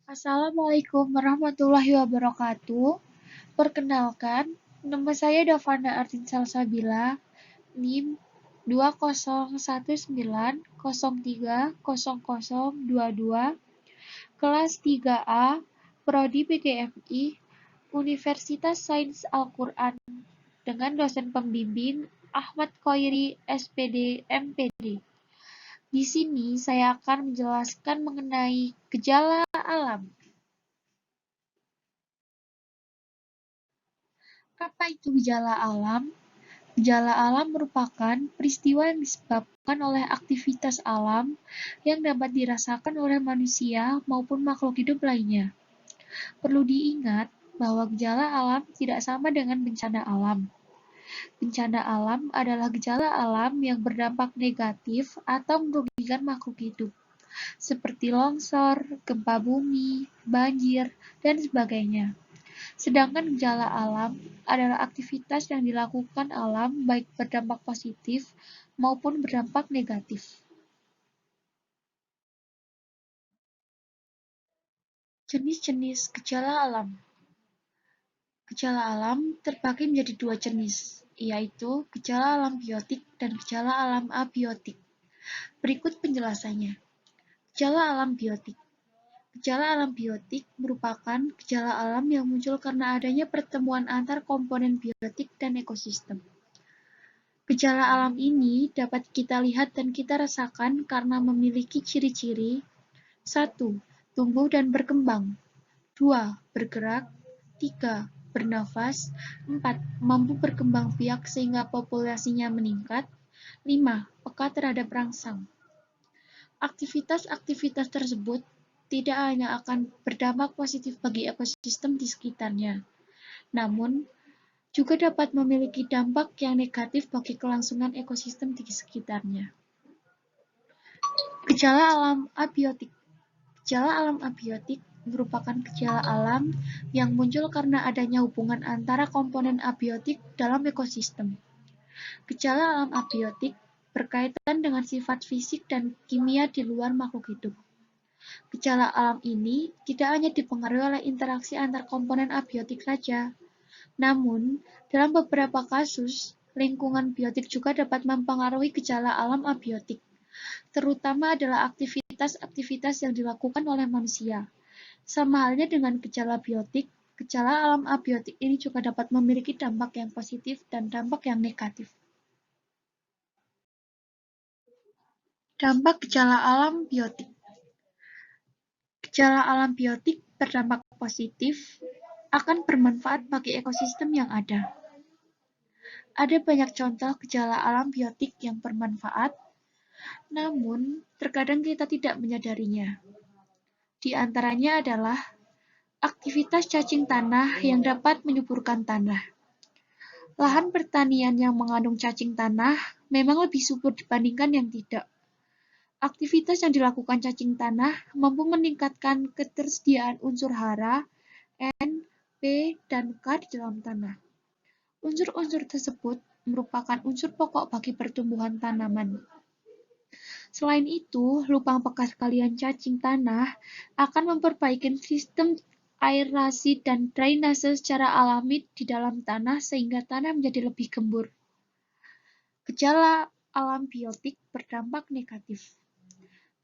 Assalamualaikum warahmatullahi wabarakatuh. Perkenalkan, nama saya Davana Artin Salsabila, NIM 20190300022, kelas 3A, Prodi PGMI, Universitas Sains Al-Quran, dengan dosen pembimbing Ahmad Khoiri, SPD, MPD. Di sini saya akan menjelaskan mengenai gejala alam. Apa itu gejala alam? Gejala alam merupakan peristiwa yang disebabkan oleh aktivitas alam yang dapat dirasakan oleh manusia maupun makhluk hidup lainnya. Perlu diingat bahwa gejala alam tidak sama dengan bencana alam. Bencana alam adalah gejala alam yang berdampak negatif atau merugikan makhluk hidup, seperti longsor, gempa bumi, banjir, dan sebagainya. Sedangkan gejala alam adalah aktivitas yang dilakukan alam baik berdampak positif maupun berdampak negatif. Jenis-jenis gejala alam. Gejala alam terbagi menjadi dua jenis, yaitu gejala alam biotik dan gejala alam abiotik. Berikut penjelasannya. Gejala alam biotik. Gejala alam biotik merupakan gejala alam yang muncul karena adanya pertemuan antar komponen biotik dan ekosistem. Gejala alam ini dapat kita lihat dan kita rasakan karena memiliki ciri-ciri: 1. Tumbuh dan berkembang. 2. Bergerak. 3. Bernafas. 4. Mampu berkembang biak sehingga populasinya meningkat. 5. Peka terhadap rangsang. Aktivitas-aktivitas tersebut tidak hanya akan berdampak positif bagi ekosistem di sekitarnya, namun juga dapat memiliki dampak yang negatif bagi kelangsungan ekosistem di sekitarnya. Gejala alam abiotik. Gejala alam abiotik merupakan gejala alam yang muncul karena adanya hubungan antara komponen abiotik dalam ekosistem. Gejala alam abiotik berkaitan dengan sifat fisik dan kimia di luar makhluk hidup. Gejala alam ini tidak hanya dipengaruhi oleh interaksi antar komponen abiotik saja, namun dalam beberapa kasus, lingkungan biotik juga dapat mempengaruhi gejala alam abiotik, terutama adalah aktivitas-aktivitas yang dilakukan oleh manusia. Sama halnya dengan gejala biotik, gejala alam abiotik ini juga dapat memiliki dampak yang positif dan dampak yang negatif. Dampak gejala alam biotik. Gejala alam biotik berdampak positif akan bermanfaat bagi ekosistem yang ada. Ada banyak contoh gejala alam biotik yang bermanfaat, namun terkadang kita tidak menyadarinya. Di antaranya adalah aktivitas cacing tanah yang dapat menyuburkan tanah. Lahan pertanian yang mengandung cacing tanah memang lebih subur dibandingkan yang tidak. Aktivitas yang dilakukan cacing tanah mampu meningkatkan ketersediaan unsur hara, N, P, dan K di dalam tanah. Unsur-unsur tersebut merupakan unsur pokok bagi pertumbuhan tanaman. Selain itu, lubang bekas galian cacing tanah akan memperbaiki sistem aerasi dan drainase secara alami di dalam tanah sehingga tanah menjadi lebih gembur. Gejala alam biotik berdampak negatif.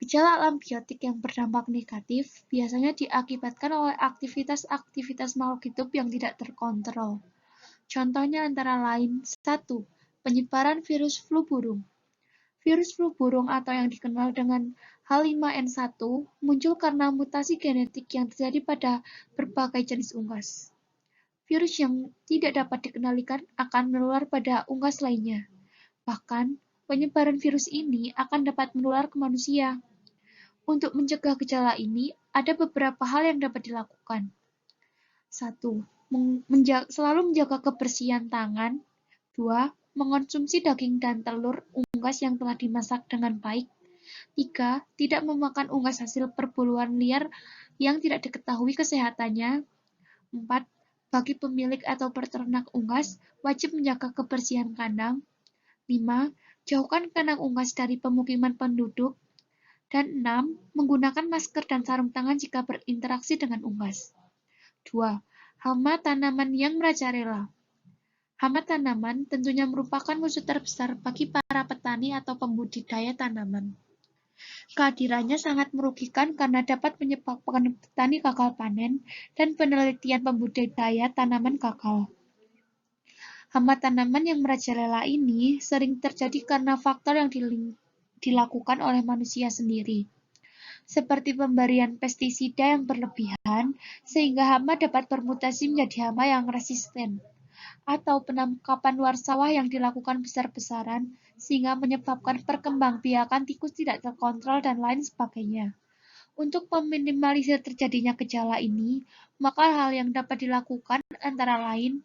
Gejala alam biotik yang berdampak negatif biasanya diakibatkan oleh aktivitas-aktivitas makhluk hidup yang tidak terkontrol. Contohnya antara lain: 1. Penyebaran virus flu burung. Virus flu burung atau yang dikenal dengan H5N1 muncul karena mutasi genetik yang terjadi pada berbagai jenis unggas. Virus yang tidak dapat dikendalikan akan menular pada unggas lainnya. Bahkan, penyebaran virus ini akan dapat menular ke manusia. Untuk mencegah gejala ini, ada beberapa hal yang dapat dilakukan. 1. Selalu menjaga kebersihan tangan. 2. Mengonsumsi daging dan telur unggas yang telah dimasak dengan baik. 3. Tidak memakan unggas hasil perburuan liar yang tidak diketahui kesehatannya. 4. Bagi pemilik atau peternak unggas, wajib menjaga kebersihan kandang. 5. Jauhkan kandang unggas dari pemukiman penduduk. Dan 6. Menggunakan masker dan sarung tangan jika berinteraksi dengan unggas. 2. Hama tanaman yang merajalela. Hama tanaman tentunya merupakan musuh terbesar bagi para petani atau pembudidaya tanaman. Kehadirannya sangat merugikan karena dapat menyebabkan petani gagal panen dan penelitian pembudidaya tanaman gagal. Hama tanaman yang merajalela ini sering terjadi karena faktor yang dilakukan oleh manusia sendiri, seperti pemberian pestisida yang berlebihan sehingga hama dapat bermutasi menjadi hama yang resisten, atau penangkapan luar sawah yang dilakukan besar-besaran sehingga menyebabkan perkembangbiakan tikus tidak terkontrol dan lain sebagainya. Untuk meminimalisir terjadinya gejala ini, maka hal yang dapat dilakukan antara lain: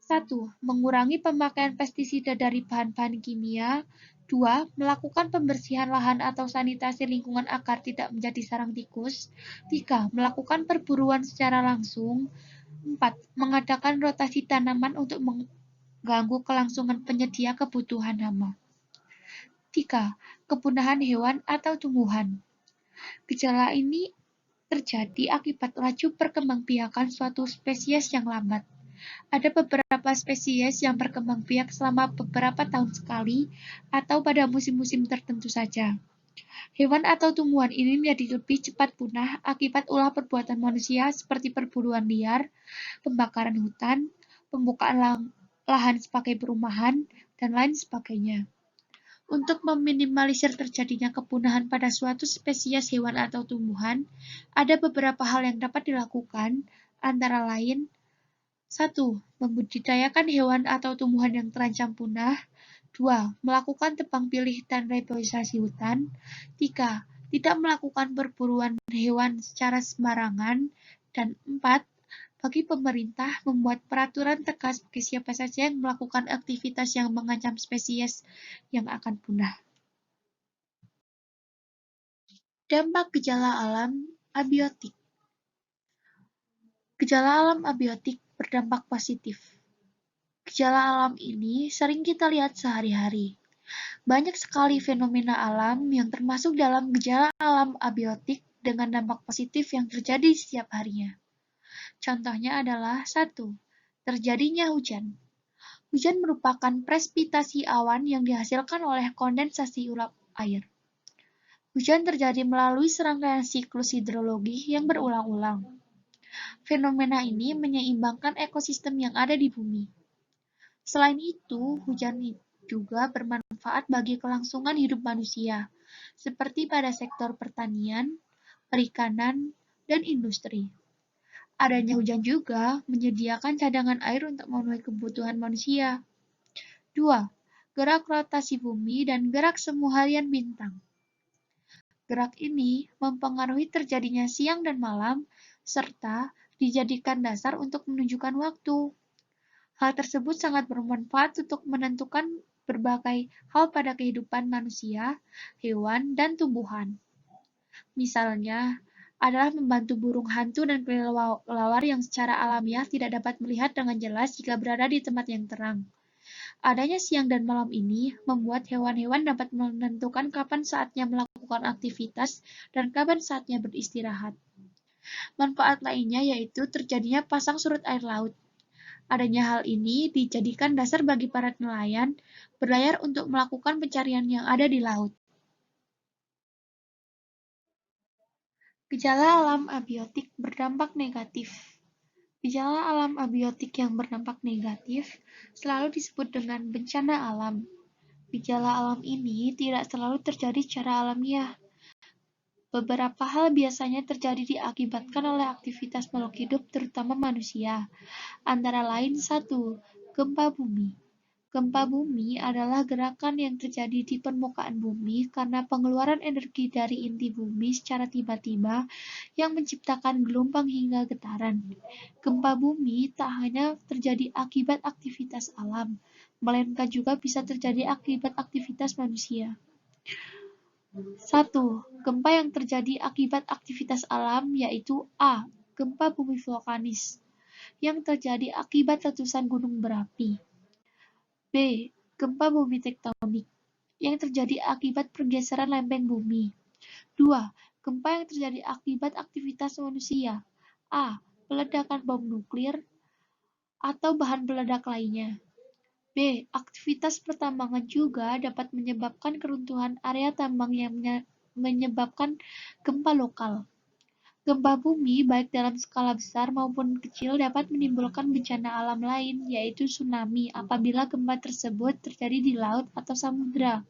1. Mengurangi pemakaian pestisida dari bahan-bahan kimia. 2. Melakukan pembersihan lahan atau sanitasi lingkungan agar tidak menjadi sarang tikus. 3. Melakukan perburuan secara langsung. 4. Mengadakan rotasi tanaman untuk mengganggu kelangsungan penyedia kebutuhan hama. 3. Kepunahan hewan atau tumbuhan. Gejala ini terjadi akibat laju perkembangbiakan suatu spesies yang lambat. Ada beberapa spesies yang berkembang biak selama beberapa tahun sekali atau pada musim-musim tertentu saja. Hewan atau tumbuhan ini menjadi lebih cepat punah akibat ulah perbuatan manusia seperti perburuan liar, pembakaran hutan, pembukaan lahan sebagai perumahan, dan lain sebagainya. Untuk meminimalisir terjadinya kepunahan pada suatu spesies hewan atau tumbuhan, ada beberapa hal yang dapat dilakukan, antara lain: 1. Membudidayakan hewan atau tumbuhan yang terancam punah. 2. Melakukan tebang pilih dan reboisasi hutan. 3. Tidak melakukan perburuan hewan secara sembarangan. Dan 4. Bagi pemerintah membuat peraturan tegas bagi siapa saja yang melakukan aktivitas yang mengancam spesies yang akan punah. Dampak gejala alam abiotik. Gejala alam abiotik berdampak positif. Gejala alam ini sering kita lihat sehari-hari. Banyak sekali fenomena alam yang termasuk dalam gejala alam abiotik dengan dampak positif yang terjadi setiap harinya. Contohnya adalah: 1. Terjadinya hujan. Hujan merupakan presipitasi awan yang dihasilkan oleh kondensasi uap air. Hujan terjadi melalui serangkaian siklus hidrologi yang berulang-ulang. Fenomena ini menyeimbangkan ekosistem yang ada di bumi. Selain itu, hujan juga bermanfaat bagi kelangsungan hidup manusia, seperti pada sektor pertanian, perikanan, dan industri. Adanya hujan juga menyediakan cadangan air untuk memenuhi kebutuhan manusia. 2. Gerak rotasi bumi dan gerak semu harian bintang. Gerak ini mempengaruhi terjadinya siang dan malam, serta dijadikan dasar untuk menunjukkan waktu. Hal tersebut sangat bermanfaat untuk menentukan berbagai hal pada kehidupan manusia, hewan, dan tumbuhan. Misalnya, adalah membantu burung hantu dan kelelawar yang secara alamiah tidak dapat melihat dengan jelas jika berada di tempat yang terang. Adanya siang dan malam ini membuat hewan-hewan dapat menentukan kapan saatnya melakukan aktivitas dan kapan saatnya beristirahat. Manfaat lainnya yaitu terjadinya pasang surut air laut. Adanya hal ini dijadikan dasar bagi para nelayan berlayar untuk melakukan pencarian yang ada di laut. Gejala alam abiotik berdampak negatif. Gejala alam abiotik yang berdampak negatif selalu disebut dengan bencana alam. Gejala alam ini tidak selalu terjadi secara alamiah. Beberapa hal biasanya terjadi diakibatkan oleh aktivitas makhluk hidup, terutama manusia. Antara lain: 1. Gempa bumi. Gempa bumi adalah gerakan yang terjadi di permukaan bumi karena pengeluaran energi dari inti bumi secara tiba-tiba yang menciptakan gelombang hingga getaran. Gempa bumi tak hanya terjadi akibat aktivitas alam, melainkan juga bisa terjadi akibat aktivitas manusia. 1. Gempa yang terjadi akibat aktivitas alam yaitu: A. Gempa bumi vulkanis yang terjadi akibat letusan gunung berapi. B. Gempa bumi tektonik yang terjadi akibat pergeseran lempeng bumi. 2. Gempa yang terjadi akibat aktivitas manusia. A. Peledakan bom nuklir atau bahan peledak lainnya. B. Aktivitas pertambangan juga dapat menyebabkan keruntuhan area tambang yang menyebabkan gempa lokal. Gempa bumi, baik dalam skala besar maupun kecil, dapat menimbulkan bencana alam lain, yaitu tsunami, apabila gempa tersebut terjadi di laut atau samudera.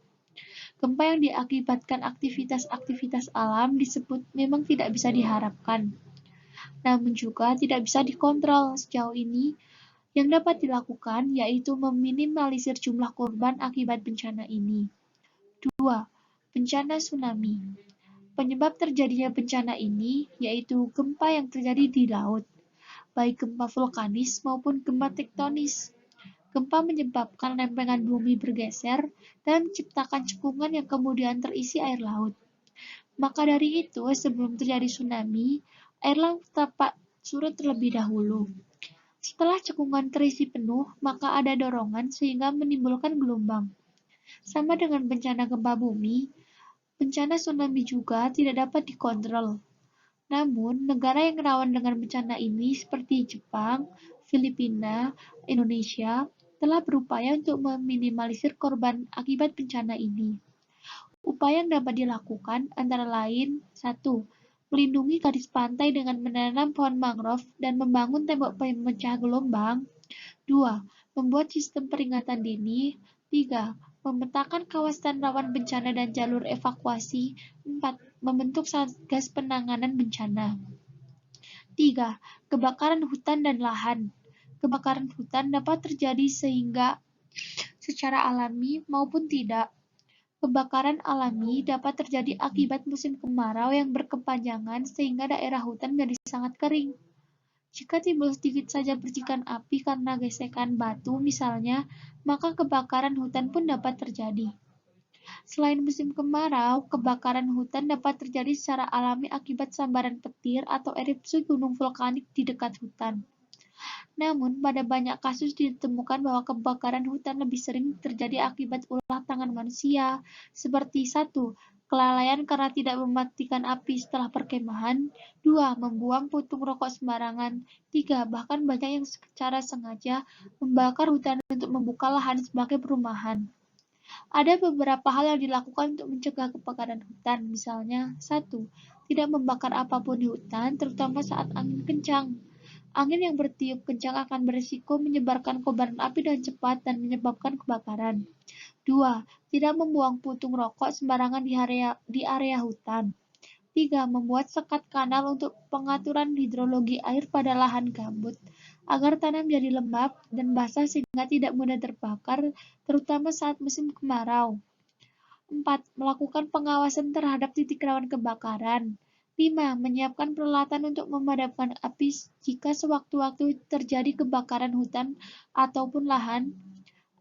Gempa yang diakibatkan aktivitas-aktivitas alam disebut memang tidak bisa diharapkan, namun juga tidak bisa dikontrol. Sejauh ini, yang dapat dilakukan yaitu meminimalisir jumlah korban akibat bencana ini. 2. Bencana tsunami. Penyebab terjadinya bencana ini yaitu gempa yang terjadi di laut, baik gempa vulkanis maupun gempa tektonis. Gempa menyebabkan lempengan bumi bergeser dan menciptakan cekungan yang kemudian terisi air laut. Maka dari itu, sebelum terjadi tsunami, air laut dapat surut terlebih dahulu. Setelah cekungan terisi penuh, maka ada dorongan sehingga menimbulkan gelombang. Sama dengan bencana gempa bumi, bencana tsunami juga tidak dapat dikontrol. Namun, negara yang rawan dengan bencana ini seperti Jepang, Filipina, Indonesia telah berupaya untuk meminimalisir korban akibat bencana ini. Upaya yang dapat dilakukan antara lain 1. Melindungi garis pantai dengan menanam pohon mangrove dan membangun tembok pemecah gelombang. 2. Membuat sistem peringatan dini. 3. Memetakan kawasan rawan bencana dan jalur evakuasi. 4. Membentuk satgas penanganan bencana. 3. Kebakaran hutan dan lahan. Kebakaran hutan dapat terjadi secara alami maupun tidak. Kebakaran alami dapat terjadi akibat musim kemarau yang berkepanjangan sehingga daerah hutan menjadi sangat kering. Jika timbul sedikit saja percikan api karena gesekan batu misalnya, maka kebakaran hutan pun dapat terjadi. Selain musim kemarau, kebakaran hutan dapat terjadi secara alami akibat sambaran petir atau erupsi gunung vulkanik di dekat hutan. Namun, pada banyak kasus ditemukan bahwa kebakaran hutan lebih sering terjadi akibat ulah tangan manusia, seperti 1. Kelalaian karena tidak mematikan api setelah perkemahan. 2. Membuang puntung rokok sembarangan. 3. Bahkan banyak yang secara sengaja membakar hutan untuk membuka lahan sebagai perumahan. Ada beberapa hal yang dilakukan untuk mencegah kebakaran hutan, misalnya 1. Tidak membakar apapun di hutan, terutama saat angin kencang. Angin yang bertiup kencang akan berisiko menyebarkan kobaran api dengan cepat dan menyebabkan kebakaran. 2. Tidak membuang puntung rokok sembarangan di area hutan. 3. Membuat sekat kanal untuk pengaturan hidrologi air pada lahan gambut, agar tanah menjadi lembab dan basah sehingga tidak mudah terbakar, terutama saat musim kemarau. 4. Melakukan pengawasan terhadap titik rawan kebakaran. 5. Menyiapkan peralatan untuk memadamkan api jika sewaktu-waktu terjadi kebakaran hutan ataupun lahan.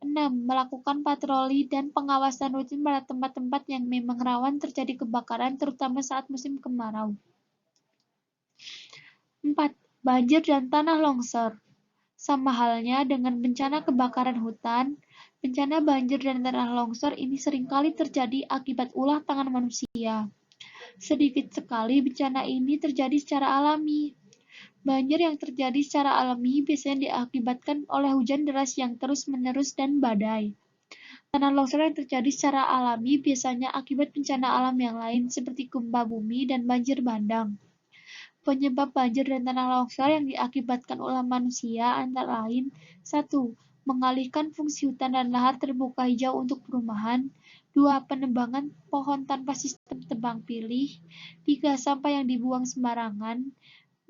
6. Melakukan patroli dan pengawasan rutin pada tempat-tempat yang memang rawan terjadi kebakaran, terutama saat musim kemarau. 4. Banjir dan tanah longsor. Sama halnya dengan bencana kebakaran hutan, bencana banjir dan tanah longsor ini seringkali terjadi akibat ulah tangan manusia. Sedikit sekali bencana ini terjadi secara alami. Banjir yang terjadi secara alami biasanya diakibatkan oleh hujan deras yang terus-menerus dan badai. Tanah longsor yang terjadi secara alami biasanya akibat bencana alam yang lain seperti gempa bumi dan banjir bandang. Penyebab banjir dan tanah longsor yang diakibatkan oleh manusia antara lain 1. Mengalihkan fungsi hutan dan lahan terbuka hijau untuk perumahan. 2. Penebangan pohon tanpa sistem tebang pilih. 3. Sampah yang dibuang sembarangan.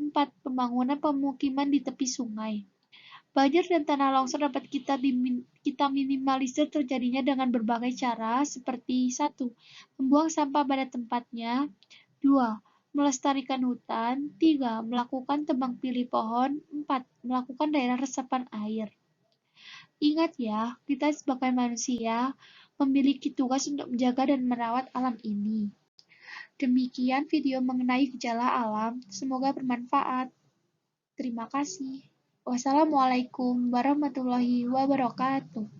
4. Pembangunan pemukiman di tepi sungai. Banjir dan tanah longsor dapat kita minimalisir terjadinya dengan berbagai cara seperti 1. Membuang sampah pada tempatnya. 2. Melestarikan hutan. 3. Melakukan tebang pilih pohon. 4. Melakukan daerah resapan air. Ingat ya, kita sebagai manusia memiliki tugas untuk menjaga dan merawat alam ini. Demikian video mengenai gejala alam, semoga bermanfaat. Terima kasih. Wassalamualaikum warahmatullahi wabarakatuh.